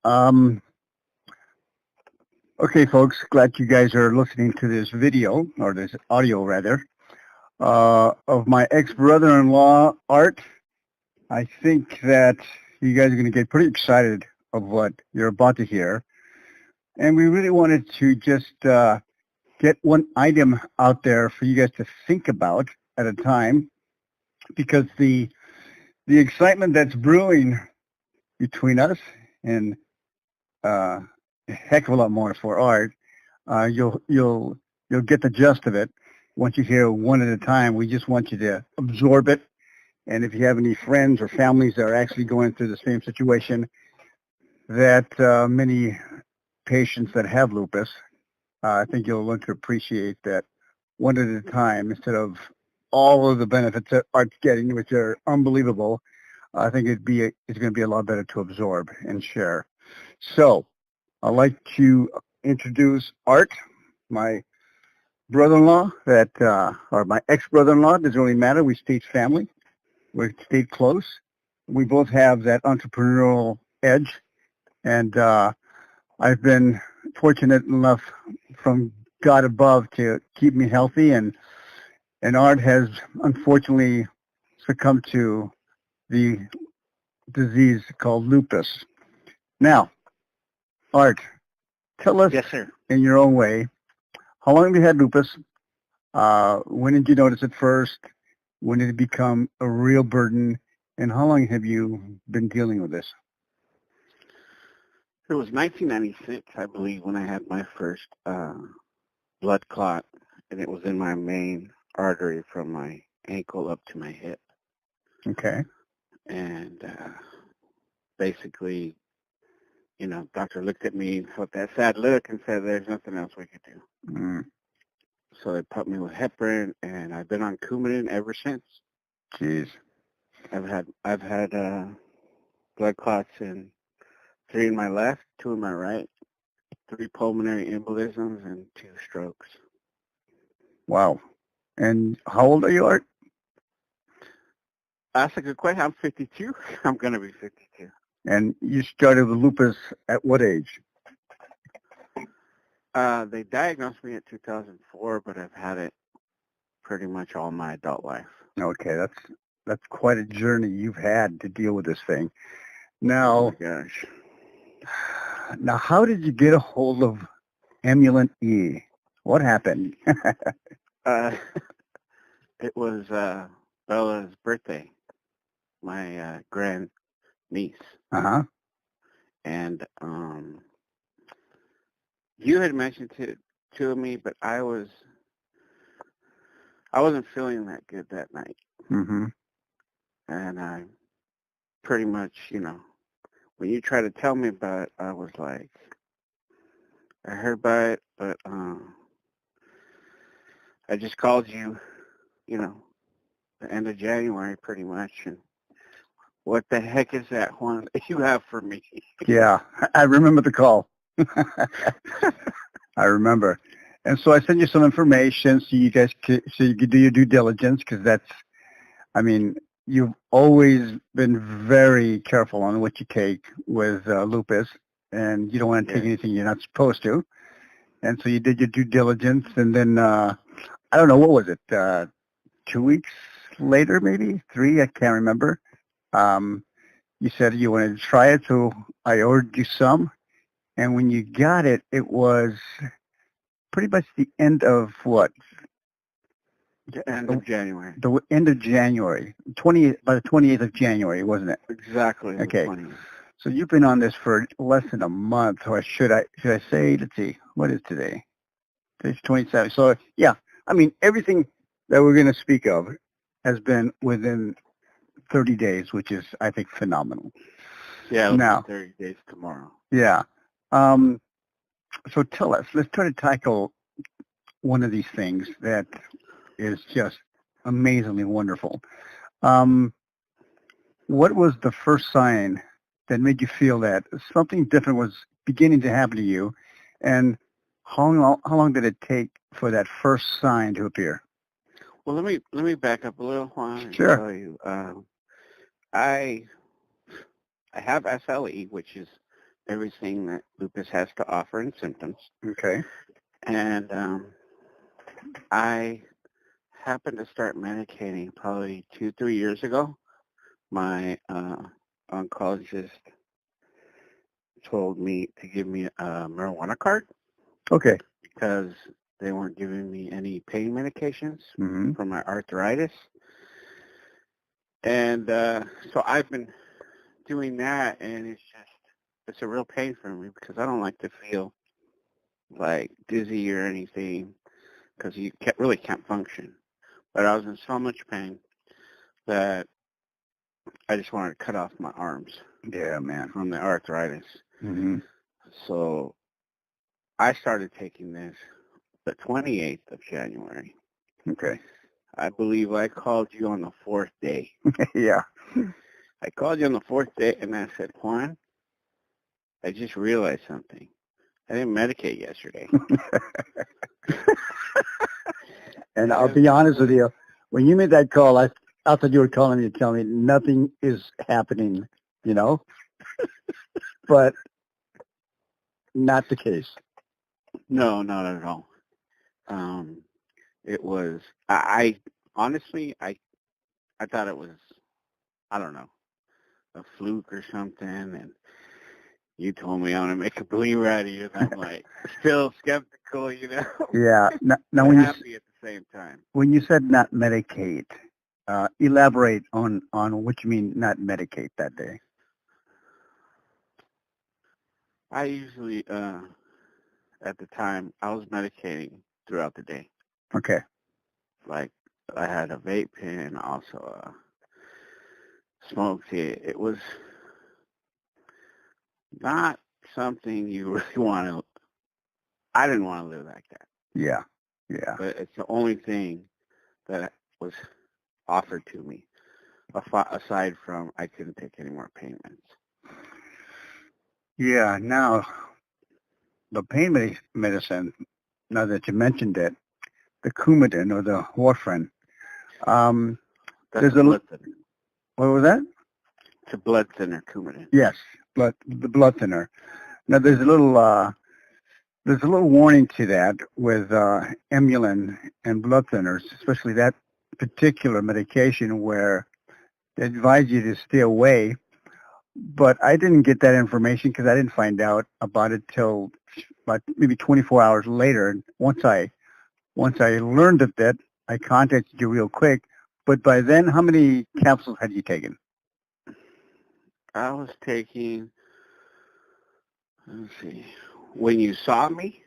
Um, okay, folks, glad you guys are listening to this video, or this audio rather, of my ex-brother-in-law, Art. I think that you guys are going to get pretty excited of what you're about to hear. And we really wanted to just get one item out there for you guys to think about at a time, because the excitement that's brewing between us and uh, a heck of a lot more for Art. You'll get the gist of it once you hear one at a time. We just want you to absorb it. And if you have any friends or families that are actually going through the same situation that many patients that have lupus, I think you'll learn to appreciate that one at a time instead of all of the benefits that Art's getting, which are unbelievable. I think it's going to be a lot better to absorb and share. So I'd like to introduce Art, my brother-in-law or my ex-brother-in-law. Doesn't really matter. We stayed family. We stayed close. We both have that entrepreneurial edge, and I've been fortunate enough from God above to keep me healthy, and Art has unfortunately succumbed to the disease called lupus. Now, Art, tell us Yes, sir. in your own way, how long have you had lupus? When did you notice it first? When did it become a real burden? And how long have you been dealing with this? It was 1996, I believe, when I had my first blood clot, and it was in my main artery from my ankle up to my hip. Okay. And basically, doctor looked at me with that sad look and said, "There's nothing else we could do." Mm, So they put me with heparin, and I've been on Coumadin ever since. Jeez. I've had blood clots in 3 in my left, 2 in my right, 3 pulmonary embolisms, and 2 strokes. Wow. And how old are you, Art? That's a good question. I'm 52. I'm going to be 52. And you started with lupus at what age? They diagnosed me in 2004, but I've had it pretty much all my adult life. Okay, that's quite a journey you've had to deal with this thing. Oh Now, my gosh. now, how did you get a hold of Emulant E? What happened? Uh, it was Bella's birthday, my grand niece, Uh-huh. and you had mentioned it to me, but I wasn't feeling that good that night, Mm-hmm. and I pretty much, when you tried to tell me about it, I was like, I heard about it, but I just called you, the end of January pretty much, and what the heck is that one that you have for me? Yeah, I remember the call. I remember. And so I sent you some information so you could do your due diligence, because I mean, you've always been very careful on what you take with lupus, and you don't want to take Yes. anything you're not supposed to. And so you did your due diligence, and then I don't know, what was it? 2 weeks later, maybe 3? I can't remember. Um, you said you wanted to try it, so I ordered you some. And when you got it, it was pretty much the end of what? The end of January. The end of January, by the 28th of January, wasn't it? Exactly the Okay. 20th. So you've been on this for less than a month, or should I say? Let's see, what is today? Today's 27. So yeah, I mean, everything that we're going to speak of has been within 30 days, which is, I think, phenomenal. Yeah, it'll Now, be 30 days tomorrow. yeah. So tell us, let's try to tackle one of these things that is just amazingly wonderful. Um, what was the first sign that made you feel that something different was beginning to happen to you, and how long did it take for that first sign to appear? Well, let me back up a little while and Sure. tell you. I have SLE, which is everything that lupus has to offer in symptoms. Okay. And I happened to start medicating probably 2-3 years ago. My oncologist told me to give me a marijuana card Okay. because they weren't giving me any pain medications Mm-hmm. for my arthritis. And so I've been doing that, and it's a real pain for me because I don't like to feel like dizzy or anything because you really can't function. But I was in so much pain that I just wanted to cut off my arms Yeah, man. from the arthritis. Mm-hmm. So I started taking this the 28th of January. Okay. I believe I called you on the 4th day. Yeah. I called you on the 4th day, and I said, Juan, I just realized something. I didn't medicate yesterday. And I'll be honest with you, when you made that call, I thought you were calling me to tell me nothing is happening, you know, but not the case. No, not at all. It was, I honestly, I thought it was, I don't know, a fluke or something, and you told me I'm going to make a believer out of you, and I'm like, still skeptical, you know, Yeah. Now but when happy at the same time. you said not medicate, elaborate on what you mean not medicate that day. I usually, at the time, I was medicating throughout the day. Okay. Like, I had a vape pen, also smoked it. It was not something you really want to, I didn't want to live like that. Yeah. Yeah. But it's the only thing that was offered to me, aside from I couldn't take any more pain meds. Yeah. Now, the pain medicine, now that you mentioned it, the Coumadin or the warfarin, That's there's a blood thinner. what was that? It's a blood thinner, Coumadin. Yes, the blood thinner. Now there's a little warning to that with Emulin and blood thinners, especially that particular medication where they advise you to stay away. But I didn't get that information because I didn't find out about it till about maybe 24 hours later. And once I learned of it, I contacted you real quick. But by then, how many capsules had you taken? I was taking, let's see, when you saw me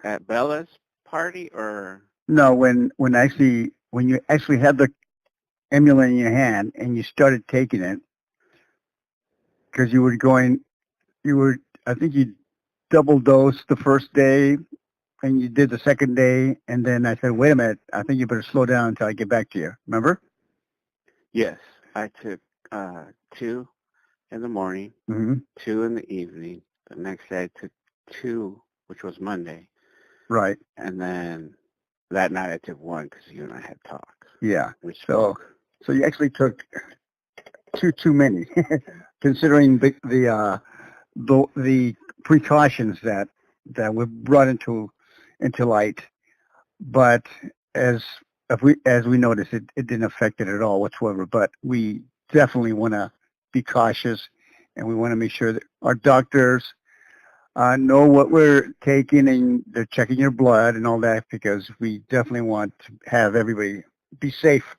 at Bella's party, or? No, when you actually had the Emulin in your hand and you started taking it, because I think you double dosed the first day and you did the second day, and then I said, wait a minute, I think you better slow down until I get back to you. Remember? Yes, I took 2 in the morning, Mm-hmm. 2 in the evening. The next day I took 2, which was Monday. Right. And then that night I took 1 because you and I had talks. Yeah. We spoke. So you actually took too many, considering the precautions that were brought into light. But as we noticed, it didn't affect it at all whatsoever. But we definitely want to be cautious, and we want to make sure that our doctors know what we're taking, and they're checking your blood and all that, because we definitely want to have everybody be safe,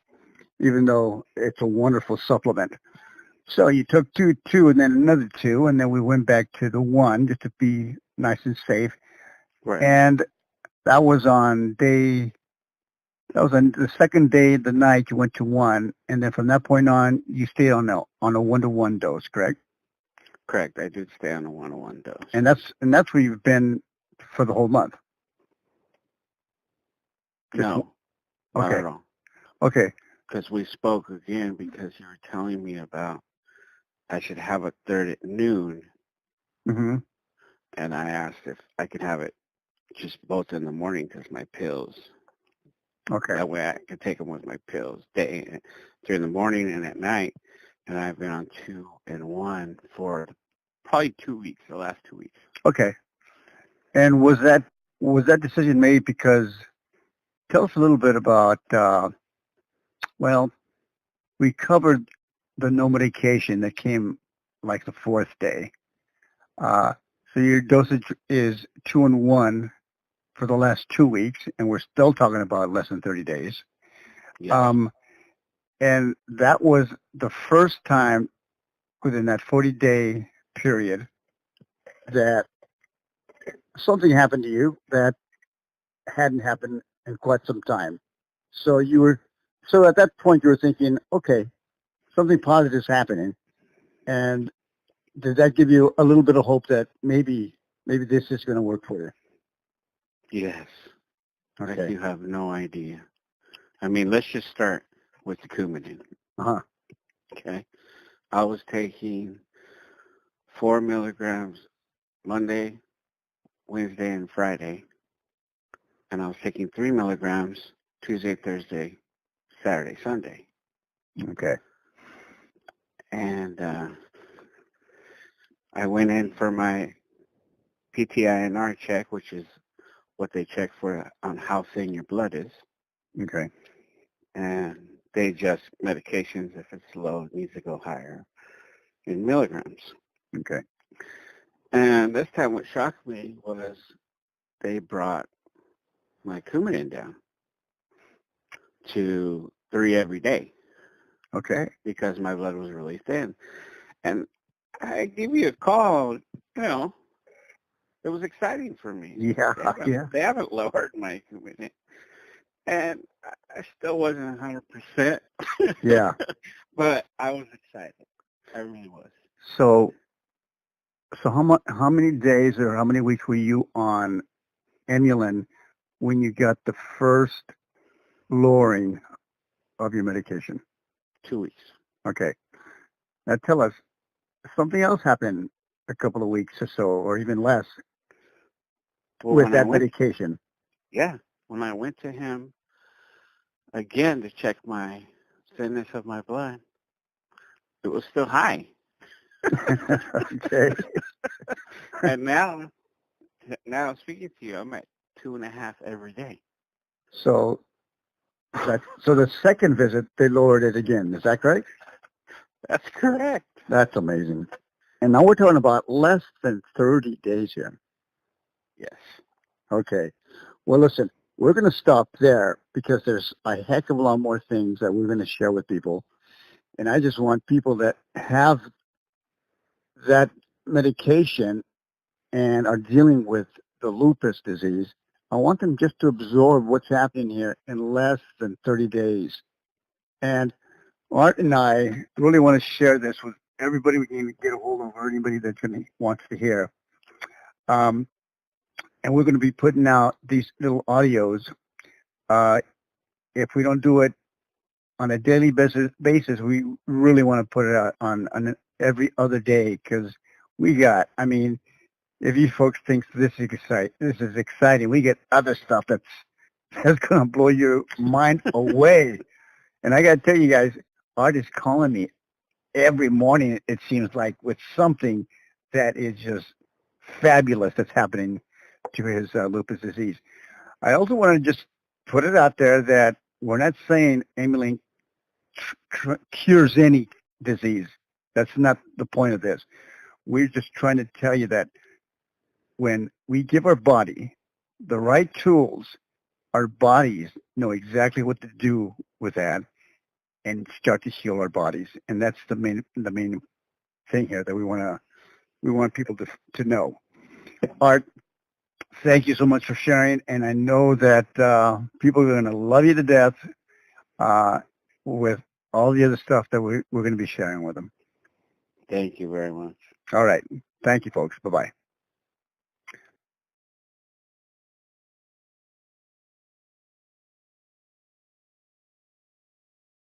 even though it's a wonderful supplement. So you took two, and then another 2, and then we went back to the 1 just to be nice and safe. Right. And that was on the second day, the night you went to 1, and then from that point on, you stayed on a 1-to-1 dose, correct? Correct. I did stay on a 1-to-1 dose. And that's where you've been for the whole month. No, not at all. Okay. Because we spoke again because you were telling me about I should have a 3rd at noon. Mm-hmm. And I asked if I could have it just both in the morning because my pills. Okay. That way I could take them with my pills during the morning and at night. And I've been on 2 and 1 for probably 2 weeks, the last 2 weeks. Okay. And was that decision made because, tell us a little bit about, well, we covered the no medication that came like the fourth day. So your dosage is 2 and 1 for the last 2 weeks, and we're still talking about less than 30 days. Yes. And that was the first time within that 40-day period that something happened to you that hadn't happened in quite some time. So so at that point you were thinking, okay, something positive is happening. And did that give you a little bit of hope that maybe this is going to work for you? Yes. Okay. Like you have no idea. I mean, let's just start with the Coumadin. Uh-huh. Okay. I was taking 4 milligrams Monday, Wednesday, and Friday. And I was taking 3 milligrams Tuesday, Thursday, Saturday, Sunday. Okay. And I went in for my PTINR check, which is what they check for on how thin your blood is. Okay. And they adjust medications. If it's low, it needs to go higher in milligrams. Okay. And this time what shocked me was they brought my Coumadin down to 3 every day. Okay. Because my blood was really thin. And I give you a call, it was exciting for me. Yeah. They haven't lowered my Coumadin. And I still wasn't 100%. Yeah. But I was excited. I really was. So how many days or how many weeks were you on Emulin when you got the first lowering of your medication? 2 weeks. Okay. Now tell us, something else happened a couple of weeks or so, or even less, with that medication. Yeah. When I went to him again to check my thinness of my blood, it was still high. Okay. And now speaking to you, I'm at 2.5 every day. So the second visit, they lowered it again. Is that correct? That's correct. That's amazing. And now we're talking about less than 30 days here. Yes. Okay. Well, listen, we're going to stop there because there's a heck of a lot more things that we're going to share with people. And I just want people that have that medication and are dealing with the lupus disease, I want them just to absorb what's happening here in less than 30 days. And Art and I really want to share this with everybody we can get a hold of, or anybody that wants to hear. And we're going to be putting out these little audios. If we don't do it on a daily basis, we really want to put it out on every other day, because if you folks think this is exciting, we get other stuff that's going to blow your mind away. And I got to tell you guys, Art is calling me every morning, it seems like, with something that is just fabulous that's happening to his lupus disease. I also want to just put it out there that we're not saying Emulin cures any disease. That's not the point of this. We're just trying to tell you that when we give our body the right tools, our bodies know exactly what to do with that and start to heal our bodies. And that's the main thing here that we want people to know. Art, thank you so much for sharing, and I know that people are going to love you to death with all the other stuff that we're going to be sharing with them. Thank you very much. All right. Thank you, folks. Bye-bye.